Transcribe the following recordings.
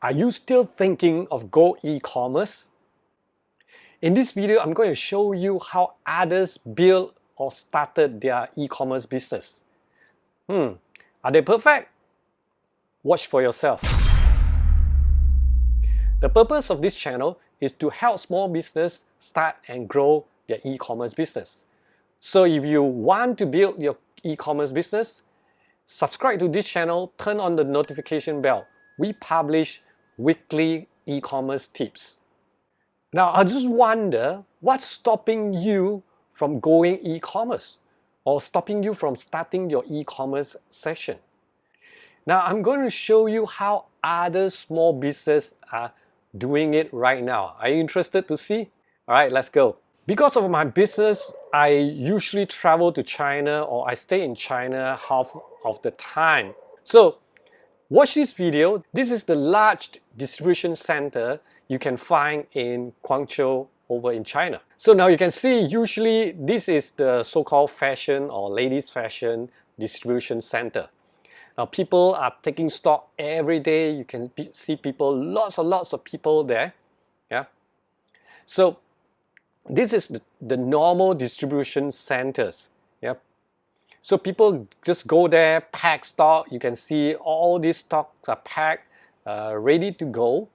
Are you still thinking of Go e-commerce? In this video, I'm going to show you how others built or started their e-commerce business. Are they perfect? Watch for yourself. The purpose of this channel is to help small business start and grow their e-commerce business. So if you want to build your e-commerce business, subscribe to this channel, turn on the notification bell. We publish weekly e-commerce tips. Now, I just wonder what's stopping you from going e-commerce or stopping you from starting your e-commerce session. Now, I'm going to show you how other small businesses are doing it right now. Are you interested to see? All right, let's go. Because of my business, I usually travel to China or I stay in China half of the time. So, watch this video. This is the large distribution center you can find in Guangzhou over in China. So now you can see usually this is the so-called fashion or ladies fashion distribution center. Now people are taking stock every day. You can see people, lots of people there. Yeah. So this is the normal distribution centers. Yeah. So people just go there, pack stock. You can see all these stocks are packed, ready to go.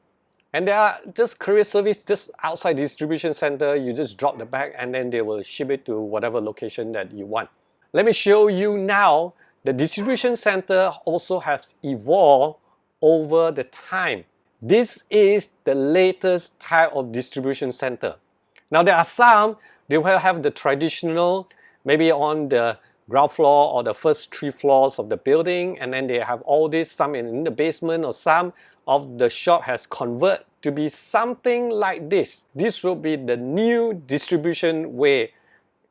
And there are just courier service just outside the distribution center. You just drop the bag and then they will ship it to whatever location that you want. Let me show you now. The distribution center also has evolved over the time. This is the latest type of distribution center. Now there are some, they will have the traditional, maybe on the ground floor or the first 3 floors of the building, and then they have all this, some in the basement, or some of the shop has converted to be something like this. This will be the new distribution way,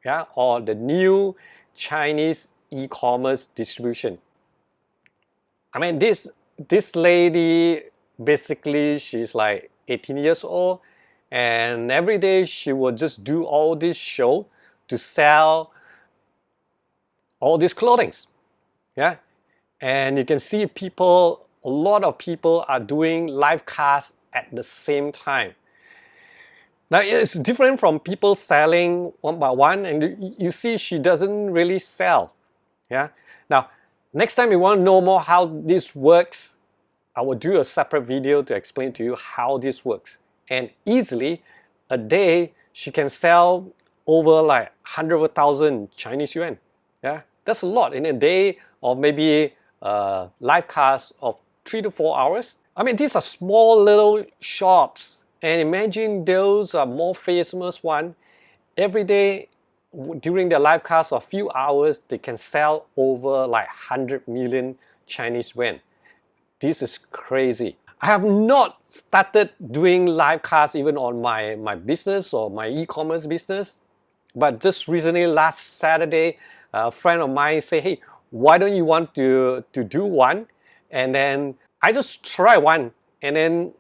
yeah, or the new Chinese e-commerce distribution. I mean, this lady, basically, she's like 18 years old, and every day she will just do all this show to sell all these clothings, yeah. And you can see people, a lot of people are doing live casts at the same time. Now it's different from people selling one by one, and you see she doesn't really sell, yeah. Now next time you want to know more how this works, I will do a separate video to explain to you how this works. And easily a day she can sell over like 100,000 Chinese yuan, yeah. That's a lot in a day, or maybe live cast of 3 to 4 hours. I mean, these are small little shops, and imagine those are more famous one. Every day during their live cast of a few hours, they can sell over like 100 million Chinese yuan. This is crazy. I have not started doing live casts even on my business or my e-commerce business, but just recently, last Saturday, a friend of mine say, hey, why don't you want to do one? And then I just try one. And then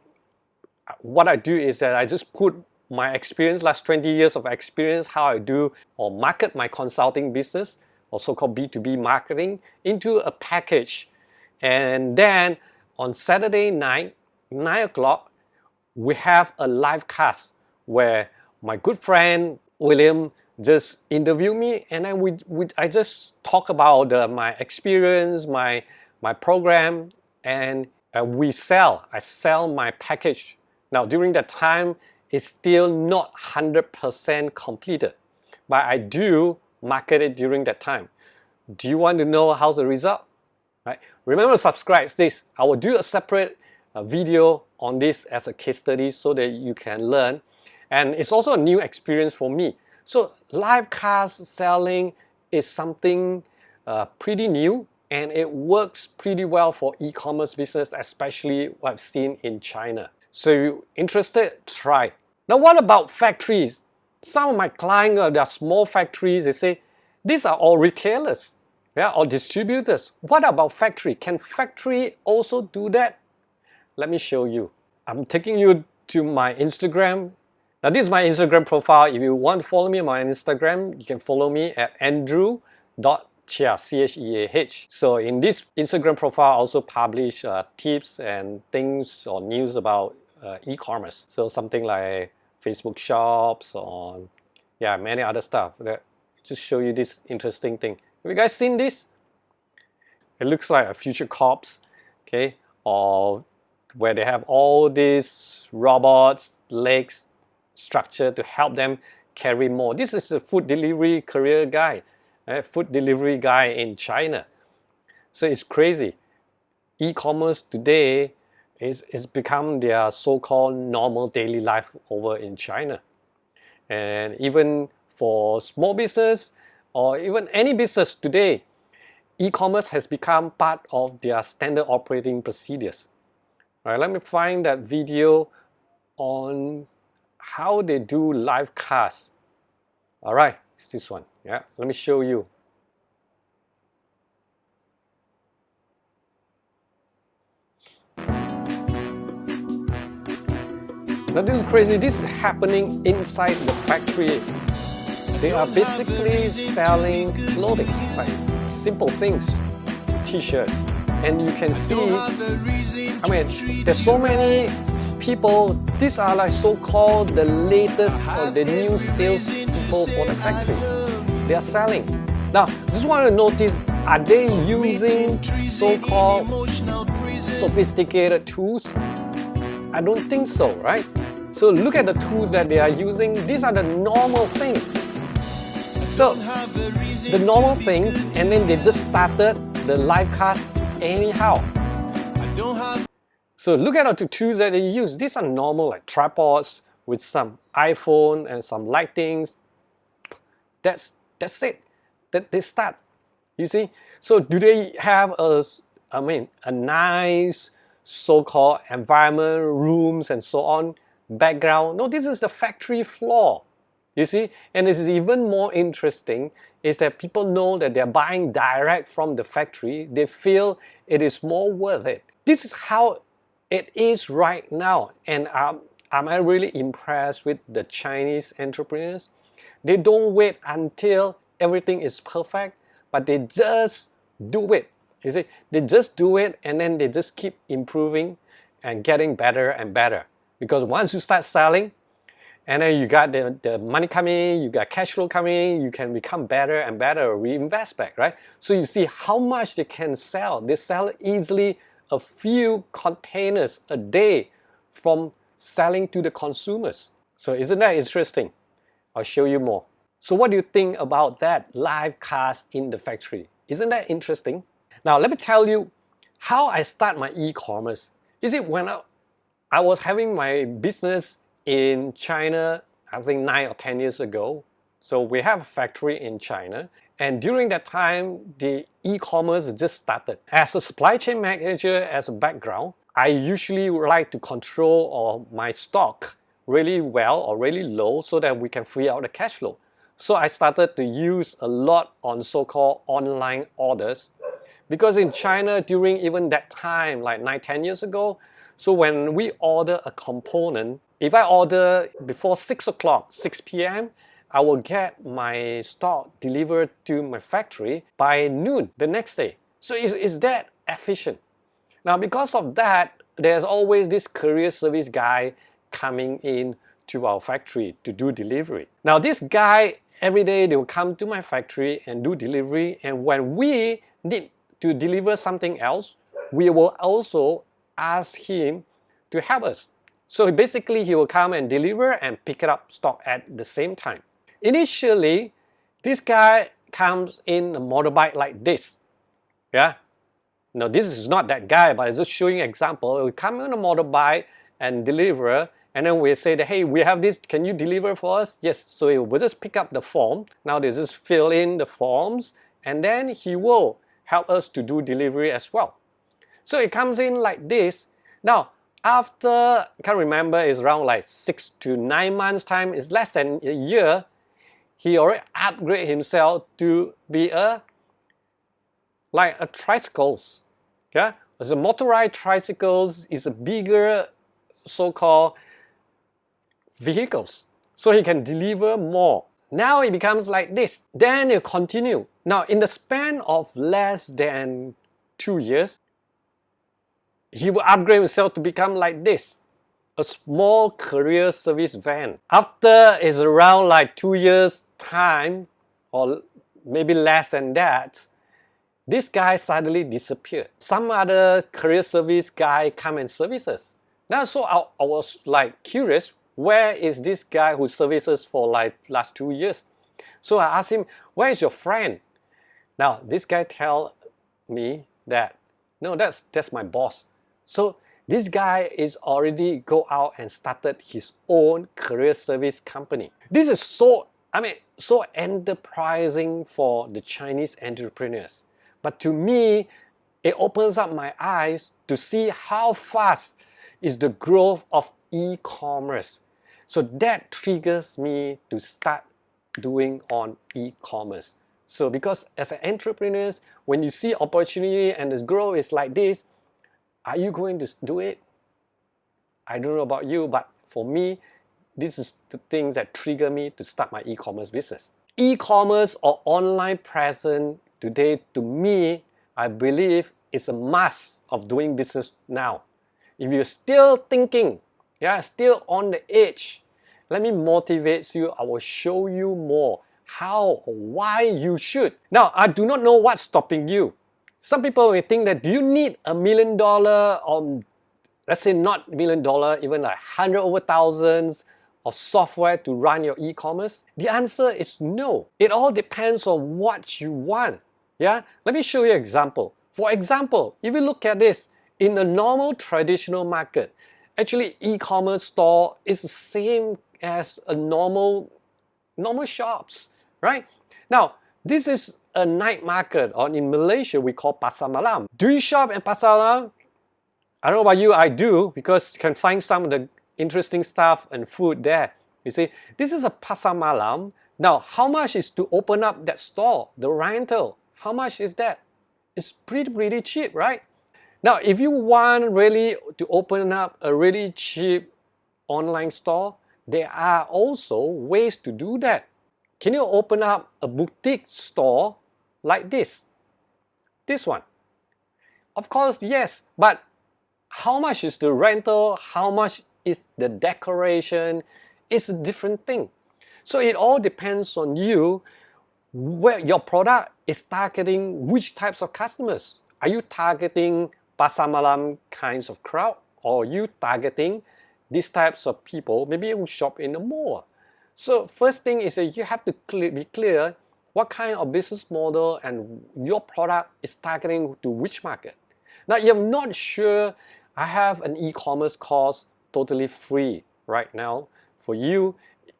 what I do is that I just put my experience, last 20 years of experience, how I do or market my consulting business, or so-called B2B marketing, into a package. And then on Saturday night, 9 o'clock, we have a live cast where my good friend William just interview me, and then I just talk about my experience, my program, and I sell my package. Now during that time, it's still not 100% completed, but I do market it during that time. Do you want to know how's the result? Right? Remember to subscribe. This I will do a separate video on this as a case study so that you can learn, and it's also a new experience for me. So live cast selling is something pretty new, and it works pretty well for e-commerce business, especially what I've seen in China. So if you're interested, try. Now what about factories? Some of my clients, they are small factories, they say, these are all retailers, yeah, or distributors. What about factory? Can factory also do that? Let me show you. I'm taking you to my Instagram. Now this is my Instagram profile. If you want to follow me on my Instagram, you can follow me at andrew.chen. Cheah, C-H-E-A-H. So in this Instagram profile, I also publish tips and things or news about e-commerce. So something like Facebook shops or yeah, many other stuff. That just show you this interesting thing. Have you guys seen this? It looks like a future cops, okay, or where they have all these robots, legs, structure to help them carry more. This is a food delivery career guy, food delivery guy in China. So it's crazy. E-commerce today is become their so-called normal daily life over in China. And even for small business or even any business today, e-commerce has become part of their standard operating procedures. All right, let me find that video on how they do live casts. All right, it's this one. Yeah, let me show you. Now this is crazy. This is happening inside the factory. They are basically selling clothing, like simple things, t-shirts. And you can see, I mean, there's so many people. These are like so-called the latest or the new sales people for the factory. They are selling. Now, just want to notice, are they using so-called sophisticated tools? I don't think so, right? So look at the tools that they are using. These are the normal things. So the normal things, and then they just started the live cast anyhow. So look at the tools that they use. These are normal, like tripods with some iPhone and some lightings. That's it. That they start. You see. So do they have a nice so-called environment, rooms and so on, background? No, this is the factory floor. You see, and this is even more interesting is that people know that they're buying direct from the factory. They feel it is more worth it. This is how it is right now. And am I really impressed with the Chinese entrepreneurs? They don't wait until everything is perfect, but they just do it. You see, they just do it and then they just keep improving and getting better and better. Because once you start selling, and then you got the money coming, you got cash flow coming, you can become better and better, reinvest back, right? So you see how much they can sell. They sell easily a few containers a day from selling to the consumers. So isn't that interesting? I'll show you more. So what do you think about that live cast in the factory? Isn't that interesting? Now let me tell you how I start my e-commerce. You see, when I was having my business in China, I think 9 or 10 years ago. So we have a factory in China. And during that time, the e-commerce just started. As a supply chain manager, as a background, I usually like to control my stock really well or really low so that we can free out the cash flow. So I started to use a lot on so-called online orders. Because in China, during even that time, like 9, 10 years ago, so when we order a component, if I order before 6 o'clock, 6 p.m., I will get my stock delivered to my factory by noon the next day. So it's that efficient. Now because of that, there's always this courier service guy coming in to our factory to do delivery. Now this guy, every day they will come to my factory and do delivery, and when we need to deliver something else, we will also ask him to help us. So basically he will come and deliver and pick up stock at the same time. Initially, this guy comes in a motorbike like this. Yeah. Now this is not that guy, but it's just showing an example. He will come in a motorbike and deliver, and then we say that, hey, we have this, can you deliver for us? Yes. So he will just pick up the form. Now they just fill in the forms, and then he will help us to do delivery as well. So it comes in like this. Now, after, I can't remember, it's around like 6 to 9 months time, it's less than a year, he already upgraded himself to be like a tricycles. Yeah? As a motorized tricycles is a bigger so-called vehicles. So he can deliver more. Now it becomes like this. Then you continue. Now in the span of less than 2 years, he will upgrade himself to become like this. A small career service van. After it's around like 2 years time, or maybe less than that, this guy suddenly disappeared. Some other career service guy come and service us. Now, so I was like curious, where is this guy who services for like last 2 years? So I asked him, where is your friend? Now, this guy tell me that, no, that's my boss. So this guy is already go out and started his own career service company. This is so enterprising for the Chinese entrepreneurs. But to me, it opens up my eyes to see how fast is the growth of e-commerce. So that triggers me to start doing on e-commerce. So because as an entrepreneur, when you see opportunity and the growth is like this, are you going to do it? I don't know about you, but for me, this is the things that trigger me to start my e-commerce business. E-commerce or online presence today, to me, I believe is a must of doing business now. If you're still thinking, still on the edge, let me motivate you. I will show you more how or why you should. Now, I do not know what's stopping you. Some people may think that, do you need $1 million or let's say not $1 million, even like 100 over thousands of software to run your e-commerce? The answer is no. It all depends on what you want. Yeah, let me show you an example. For example, if you look at this, in a normal traditional market, actually e-commerce store is the same as a normal shops, right? Now, this is a night market, or in Malaysia we call pasar malam. Do you shop in pasar malam? I don't know about you, I do, because you can find some of the interesting stuff and food there. You see, this is a pasar malam. Now, how much is to open up that store, the rental? How much is that? It's pretty cheap, right? Now, if you want really to open up a really cheap online store, there are also ways to do that. Can you open up a boutique store like this? This one? Of course, yes, but how much is the rental? How much is the decoration? It's a different thing. So it all depends on you, where your product is targeting which types of customers. Are you targeting pasar malam kinds of crowd, or are you targeting these types of people, maybe who shop in the mall? So first thing is that you have to be clear what kind of business model and your product is targeting to which market. Now, if you're not sure, I have an e-commerce course totally free right now for you.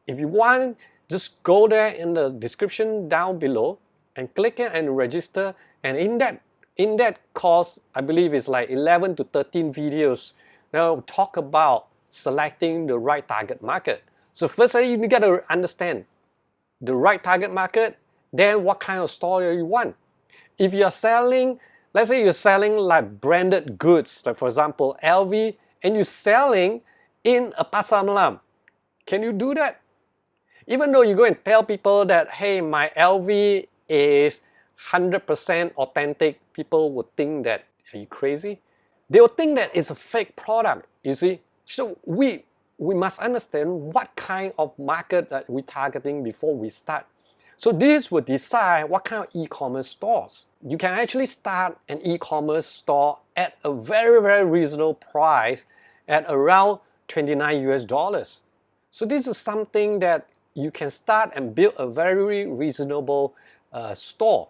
If you want, just go there in the description down below and click it and register. And in that course, I believe it's like 11 to 13 videos. Now talk about selecting the right target market. So first you got to understand the right target market, then what kind of store you want. If you're selling, let's say you're selling like branded goods, like for example LV, and you're selling in a pasar malam, can you do that? Even though you go and tell people that, hey, my LV is 100% authentic, people would think that, are you crazy? They will think that it's a fake product, you see. So we must understand what kind of market that we're targeting before we start. So this will decide what kind of e-commerce stores. You can actually start an e-commerce store at a very reasonable price at around $29 US. So this is something that you can start and build a very reasonable store.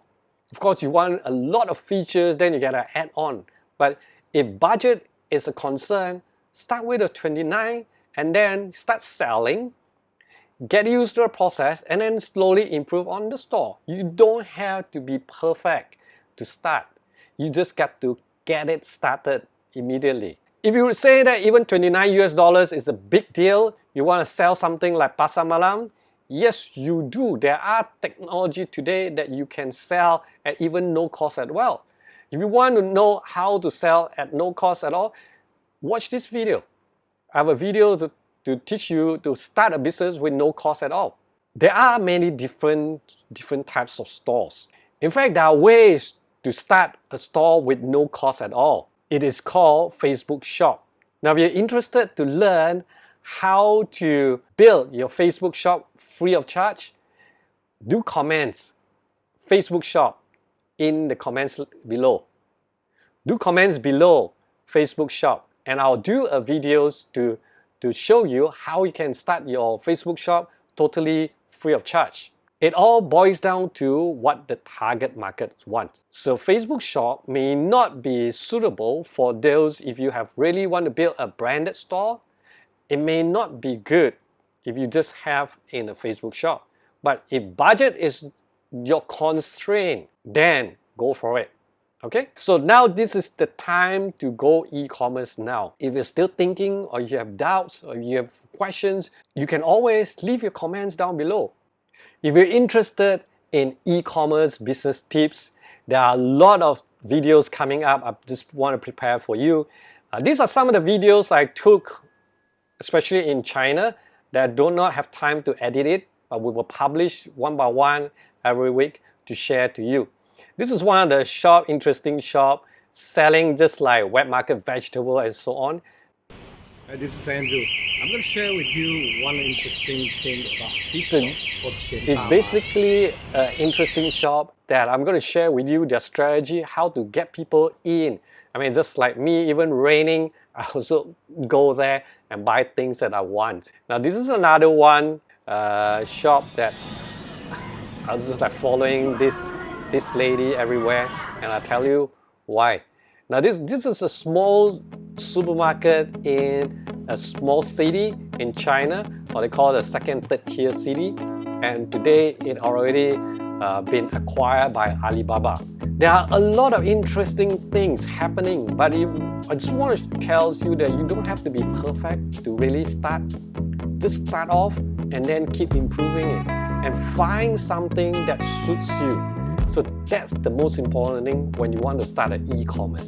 Of course, you want a lot of features, then you gotta add on. But if budget is a concern, start with a 29 and then start selling, get used to the process, and then slowly improve on the store. You don't have to be perfect to start. You just got to get it started immediately. If you would say that even $29 US is a big deal, you want to sell something like pasar malam, yes, you do. There are technology today that you can sell at even no cost at all. If you want to know how to sell at no cost at all, watch this video. I have a video to teach you to start a business with no cost at all. There are many different types of stores. In fact, there are ways to start a store with no cost at all. It is called Facebook Shop. Now, if you're interested to learn how to build your Facebook shop free of charge, do comments Facebook Shop in the comments below. Do comments below Facebook Shop, and I'll do a videos to show you how you can start your Facebook shop totally free of charge. It all boils down to what the target market wants. So Facebook shop may not be suitable for those if you have really want to build a branded store. It may not be good if you just have in a Facebook shop. But if budget is your constraint, then go for it. Okay, so now this is the time to go e-commerce now. If you're still thinking, or you have doubts, or you have questions, you can always leave your comments down below. If you're interested in e-commerce business tips, there are a lot of videos coming up. I just want to prepare for you. These are some of the videos I took, especially in China, that I do not have time to edit it, but we will publish one by one every week to share to you. This is one of the shop, interesting shop, selling just like wet market vegetable and so on. This is Andrew. I'm going to share with you one interesting thing about this shop. It's basically an interesting shop that I'm going to share with you their strategy, how to get people in. I mean, just like me, even raining, I also go there and buy things that I want. Now, this is another one shop that I was just like following this lady everywhere, and I'll tell you why. Now this is a small supermarket in a small city in China, or they call it a second, third tier city, and today it already been acquired by Alibaba. There are a lot of interesting things happening, but I just want to tell you that you don't have to be perfect to really start. Just start off and then keep improving it and find something that suits you. So that's the most important thing when you want to start an e-commerce.